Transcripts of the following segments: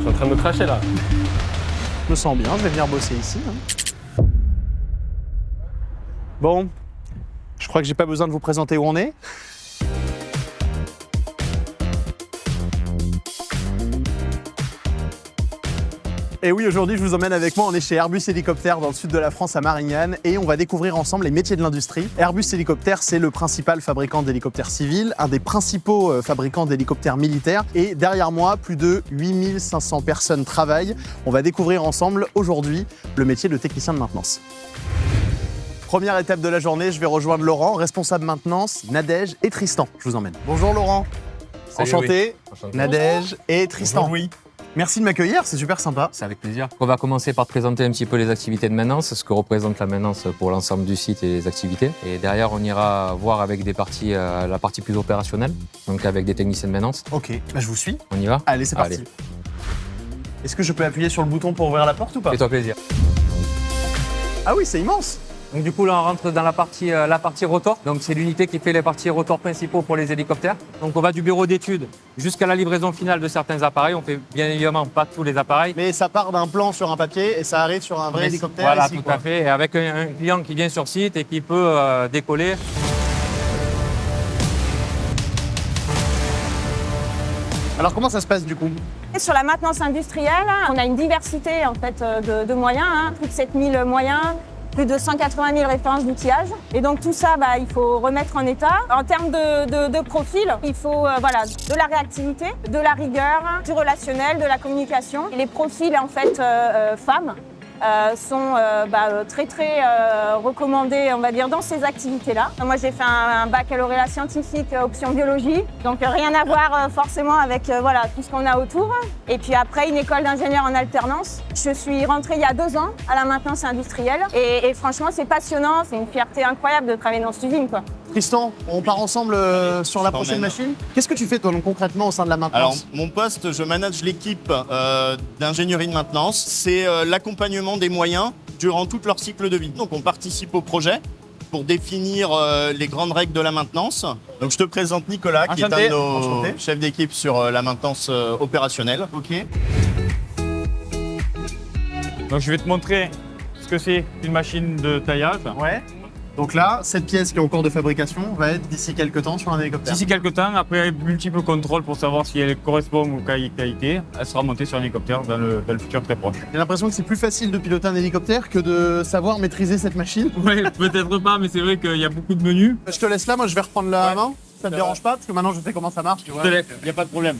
suis en train de me cracher là. Je me sens bien, je vais venir bosser ici. Bon, je crois que j'ai pas besoin de vous présenter où on est. Et oui, aujourd'hui, je vous emmène avec moi. On est chez Airbus Hélicoptère dans le sud de la France, à Marignane, et on va découvrir ensemble les métiers de l'industrie. Airbus Hélicoptère, c'est le principal fabricant d'hélicoptères civils, un des principaux fabricants d'hélicoptères militaires. Et derrière moi, plus de 8500 personnes travaillent. On va découvrir ensemble aujourd'hui le métier de technicien de maintenance. Première étape de la journée, je vais rejoindre Laurent, responsable maintenance, Nadège et Tristan. Je vous emmène. Bonjour Laurent. Salut, Enchanté. oui. Enchanté. Nadège et Tristan. Bonjour, oui. Merci de m'accueillir, c'est super sympa. C'est avec plaisir. On va commencer par te présenter un petit peu les activités de maintenance, ce que représente la maintenance pour l'ensemble du site et les activités. Et derrière, on ira voir avec des parties, la partie plus opérationnelle, donc avec des techniciens de maintenance. Ok, bah je vous suis. On y va? Allez, c'est parti. Allez. Est-ce que je peux appuyer sur le bouton pour ouvrir la porte ou pas? Fais-toi plaisir. Ah oui, c'est immense. Donc du coup, là, on rentre dans la partie rotor. Donc c'est l'unité qui fait les parties rotors principaux pour les hélicoptères. Donc on va du bureau d'études jusqu'à la livraison finale de certains appareils. On fait bien évidemment pas tous les appareils. Mais ça part d'un plan sur un papier et ça arrive sur un vrai Mais hélicoptère voilà, ici, tout quoi. à fait. Et avec un client qui vient sur site et qui peut décoller. Alors comment ça se passe du coup? Sur la maintenance industrielle, on a une diversité en fait de moyens, plus de 7000 moyens, plus de 180 000 références d'outillage. Et donc tout ça, il faut remettre en état. En termes de profil, il faut de la réactivité, de la rigueur, du relationnel, de la communication. Et les profils en fait femmes sont très recommandés, on va dire, dans ces activités-là. Moi, j'ai fait un baccalauréat scientifique option biologie, donc rien à voir forcément avec tout ce qu'on a autour. Et puis après, une école d'ingénieur en alternance. Je suis rentrée il y a 2 ans à la maintenance industrielle et franchement, c'est passionnant, c'est une fierté incroyable de travailler dans cette usine, quoi. Tristan, on part ensemble sur la prochaine machine. Qu'est-ce que tu fais toi donc, concrètement au sein de la maintenance? Alors, mon poste, je manage l'équipe d'ingénierie de maintenance. C'est l'accompagnement des moyens durant tout leur cycle de vie. Donc, on participe au projet pour définir les grandes règles de la maintenance. Donc, je te présente Nicolas, qui est un de nos chefs d'équipe sur la maintenance opérationnelle. Ok. Donc je vais te montrer ce que c'est une machine de taillage. Ouais. Donc là, cette pièce qui est en cours de fabrication va être d'ici quelques temps sur un hélicoptère. D'ici quelques temps, après multiples contrôles pour savoir si elle correspond aux qualités, elle sera montée sur un hélicoptère dans le futur très proche. J'ai l'impression que c'est plus facile de piloter un hélicoptère que de savoir maîtriser cette machine. Oui, peut-être pas, mais c'est vrai qu'il y a beaucoup de menus. Je te laisse là, moi je vais reprendre la main. Ça te dérange pas parce que maintenant je sais comment ça marche, tu vois. Je te laisse, il n'y a pas de problème.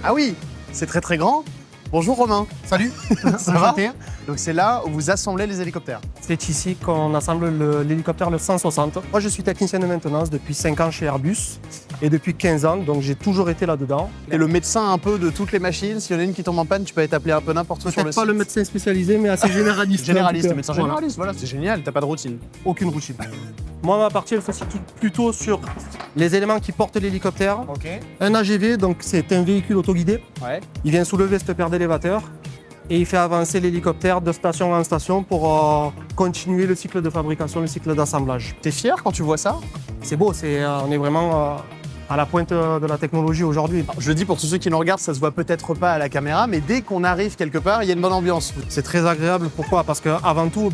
Ah oui, c'est très très grand. Bonjour Romain. Salut, Ça va? enchanté. Donc c'est là où vous assemblez les hélicoptères. C'est ici qu'on assemble l'hélicoptère le 160. Moi, je suis technicien de maintenance depuis 5 ans chez Airbus et depuis 15 ans, donc j'ai toujours été là-dedans. T'es le médecin un peu de toutes les machines. S'il y en a une qui tombe en panne, tu peux être appelé un peu n'importe où sur le Peut-être pas site. le médecin spécialisé, mais assez généraliste. Généraliste, en tout cas. médecin Voilà. généraliste, voilà, c'est génial, t'as pas de routine. Aucune routine. Moi, ma partie, elle se situe plutôt sur les éléments qui portent l'hélicoptère. Ok. Un AGV, donc c'est un véhicule autoguidé. Ouais. Il vient soulever cette paire d'élévateurs et il fait avancer l'hélicoptère de station en station pour continuer le cycle de fabrication, le cycle d'assemblage. T'es fier quand tu vois ça? C'est beau, on est vraiment à la pointe de la technologie aujourd'hui. Je le dis pour tous ceux qui nous regardent, ça se voit peut-être pas à la caméra, mais dès qu'on arrive quelque part, il y a une bonne ambiance. C'est très agréable, pourquoi? Parce qu'avant tout,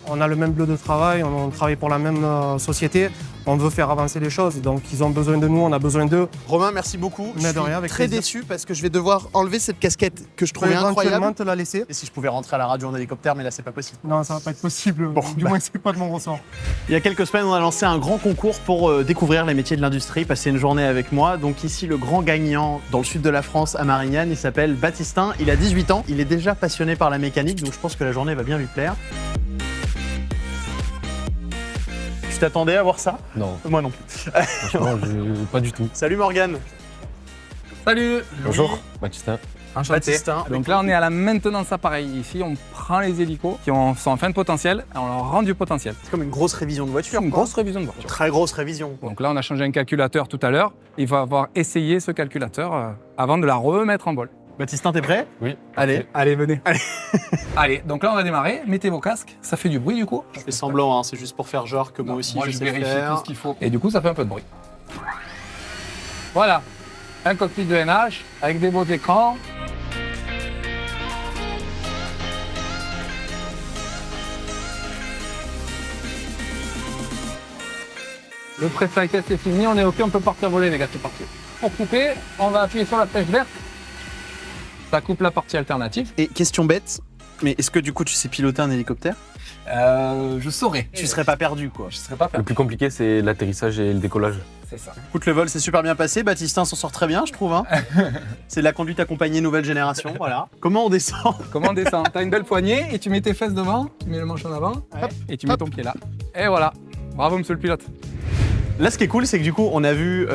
on a le même lieu de travail, on travaille pour la même société, on veut faire avancer les choses, donc ils ont besoin de nous, on a besoin d'eux. Romain, merci beaucoup. Mais Je de suis rien, avec très plaisir. déçu parce que je vais devoir enlever cette casquette que je Je pourrais trouvais éventuellement incroyable. te la laisser. Et si je pouvais rentrer à la radio en hélicoptère, mais là c'est pas possible. Non, ça va pas être possible, du moins c'est pas de mon ressort. Il y a quelques semaines, on a lancé un grand concours pour découvrir les métiers de l'industrie, passer une journée avec moi. Donc ici, le grand gagnant dans le sud de la France, à Marignane, il s'appelle Baptistin. Il a 18 ans, il est déjà passionné par la mécanique, donc je pense que la journée va bien lui plaire. Tu t'attendais à voir ça? Non, Moi non plus. franchement, pas du tout. Salut Morgane. Salut. Bonjour, Baptistin. Enchanté. Baptistin. Donc là, on est à la maintenance appareil. Ici, on prend les hélicos qui sont en fin de potentiel et on leur rend du potentiel. C'est comme une grosse révision de C'est voiture. une quoi. grosse révision de voiture. Très grosse révision. Donc là, on a changé un calculateur tout à l'heure. Il va avoir essayé ce calculateur avant de la remettre en vol. Baptistin, t'es prêt? Oui. Allez. Allez, venez. Allez, donc là, on va démarrer. Mettez vos casques. Ça fait du bruit du coup. Je fais semblant, hein, c'est juste pour faire genre que moi aussi Moi, je je sais vérifie faire. tout ce qu'il faut. Et du coup, ça fait un peu de bruit. Voilà. Un cockpit de NH avec des beaux écrans. Le pré-flight test est fini, on est OK, on peut partir voler les gars, c'est parti. Pour couper, on va appuyer sur la flèche verte. Ça coupe la partie alternative. Et question bête, mais est-ce que du coup tu sais piloter un hélicoptère? Je saurais. Tu serais pas perdu quoi. Je serais pas Le fait. plus compliqué, c'est l'atterrissage et le décollage. C'est ça. Écoute, le vol s'est super bien passé, Baptistin s'en sort très bien, je trouve. Hein. C'est de la conduite accompagnée nouvelle génération, voilà. Comment on descend? Comment on descend? T'as une belle poignée et tu mets tes fesses devant, tu mets le manche en avant, hop, et tu mets ton pied là. Et voilà. Bravo monsieur le pilote. Là, ce qui est cool, c'est que du coup, on a vu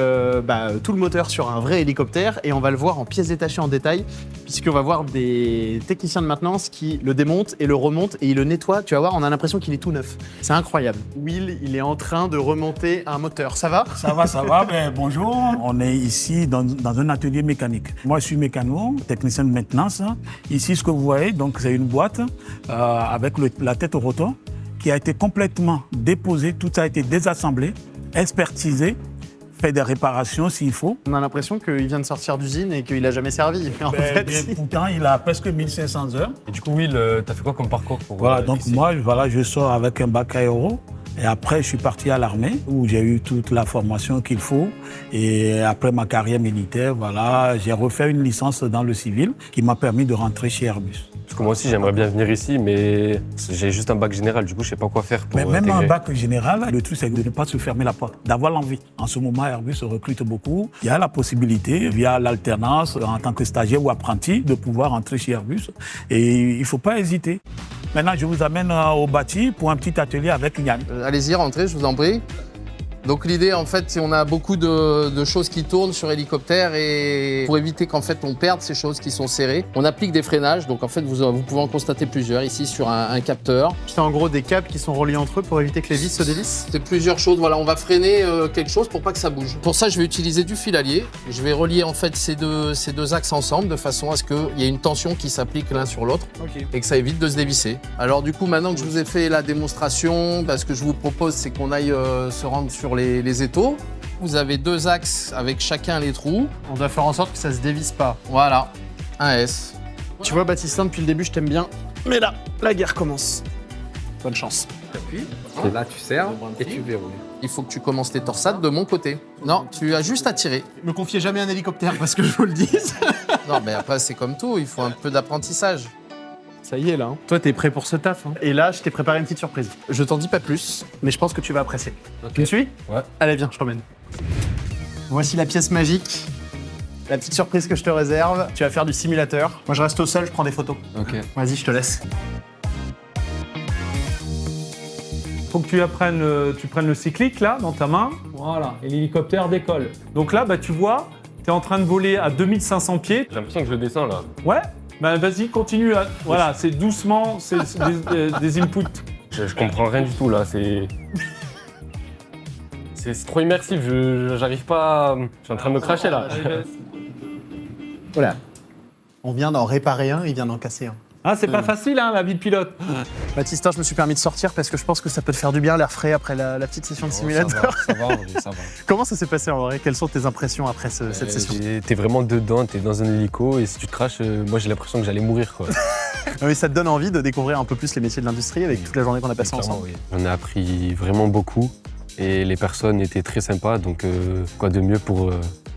tout le moteur sur un vrai hélicoptère et on va le voir en pièces détachées en détail, puisqu'on va voir des techniciens de maintenance qui le démontent et le remontent et ils le nettoient. Tu vas voir, on a l'impression qu'il est tout neuf. C'est incroyable. Will, il est en train de remonter un moteur. Ça va? Ça va, ben, bonjour. On est ici dans un atelier mécanique. Moi, je suis mécano, technicien de maintenance. Ici, ce que vous voyez, donc, c'est une boîte avec la tête au rotor qui a été complètement déposée, tout a été désassemblé, expertisé, fait des réparations s'il faut. On a l'impression qu'il vient de sortir d'usine et qu'il a jamais servi. Mais en fait, si. Pourtant, il a presque 1500 heures. Et du coup, Will, t'as fait quoi comme parcours pour Voilà, donc ici moi, je sors avec un bac aéro. Et après, je suis parti à l'armée où j'ai eu toute la formation qu'il faut. Et après ma carrière militaire, voilà, j'ai refait une licence dans le civil qui m'a permis de rentrer chez Airbus. Parce que moi aussi, j'aimerais bien venir ici, mais j'ai juste un bac général. Du coup, je sais pas quoi faire pour Mais même intégrer. un bac général, le truc, c'est de ne pas se fermer la porte, d'avoir l'envie. En ce moment, Airbus recrute beaucoup. Il y a la possibilité, via l'alternance, en tant que stagiaire ou apprenti, de pouvoir entrer chez Airbus. Et il ne faut pas hésiter. Maintenant, je vous amène au bâti pour un petit atelier avec Yann. Allez-y, rentrez, je vous en prie. Donc l'idée, en fait, c'est on a beaucoup de choses qui tournent sur hélicoptère et pour éviter qu'en fait on perde ces choses qui sont serrées, on applique des freinages. Donc en fait, vous pouvez en constater plusieurs ici sur un capteur. C'est en gros des câbles qui sont reliés entre eux pour éviter que les vis se dévissent. C'est plusieurs choses. Voilà, on va freiner quelque chose pour pas que ça bouge. Pour ça, je vais utiliser du fil allié. Je vais relier en fait ces deux axes ensemble de façon à ce qu'il y ait une tension qui s'applique l'un sur l'autre et que ça évite de se dévisser. Alors du coup, maintenant que je vous ai fait la démonstration, ce que je vous propose, c'est qu'on aille se rendre sur les étaux. Vous avez deux axes avec chacun les trous. On doit faire en sorte que ça se dévisse pas. Voilà, un S. Tu vois, Baptistin, depuis le début, je t'aime bien. Mais là, la guerre commence. Bonne chance. T'appuies. Et là, tu serres et tu verrouilles. Il faut que tu commences tes torsades de mon côté. Non, tu as juste à tirer. Me confiez jamais un hélicoptère parce que je vous le dis. Non, mais après, c'est comme tout. Il faut un peu d'apprentissage. Ça y est là. Toi, t'es prêt pour ce taf. Et là, je t'ai préparé une petite surprise. Je t'en dis pas plus, mais je pense que tu vas apprécier. Tu me suis? Ouais. Allez, viens, je t'emmène. Voici la pièce magique. La petite surprise que je te réserve. Tu vas faire du simulateur. Moi, je reste au sol, je prends des photos. Ok. Vas-y, je te laisse. Faut que tu prennes le cyclique là dans ta main, voilà, et l'hélicoptère décolle. Donc là, tu vois, tu es en train de voler à 2500 pieds. J'ai l'impression que je le descends là. Ouais, vas-y, continue. Voilà, c'est doucement, c'est des inputs. Je comprends rien du tout là. C'est trop immersif. J'arrive pas. Je suis en train de me cracher là. Voilà. On vient d'en réparer un, il vient d'en casser un. Ah, c'est pas facile, hein, la vie de pilote. Baptistin, je me suis permis de sortir parce que je pense que ça peut te faire du bien l'air frais après la petite session de simulateur. Ça va, ça va. Comment ça s'est passé en vrai? Quelles sont tes impressions après cette session? T'es vraiment dedans, t'es dans un hélico et si tu te craches, moi j'ai l'impression que j'allais mourir quoi. Mais ça te donne envie de découvrir un peu plus les métiers de l'industrie avec toute la journée qu'on a passée ensemble. Oui. J'en ai appris vraiment beaucoup et les personnes étaient très sympas, donc quoi de mieux pour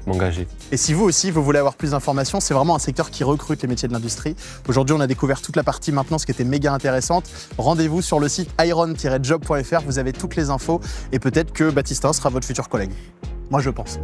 m'engager. Et si vous aussi, vous voulez avoir plus d'informations, c'est vraiment un secteur qui recrute les métiers de l'industrie. Aujourd'hui, on a découvert toute la partie maintenance qui était méga intéressante. Rendez-vous sur le site iron-job.fr, vous avez toutes les infos et peut-être que Baptistin sera votre futur collègue. Moi, je pense.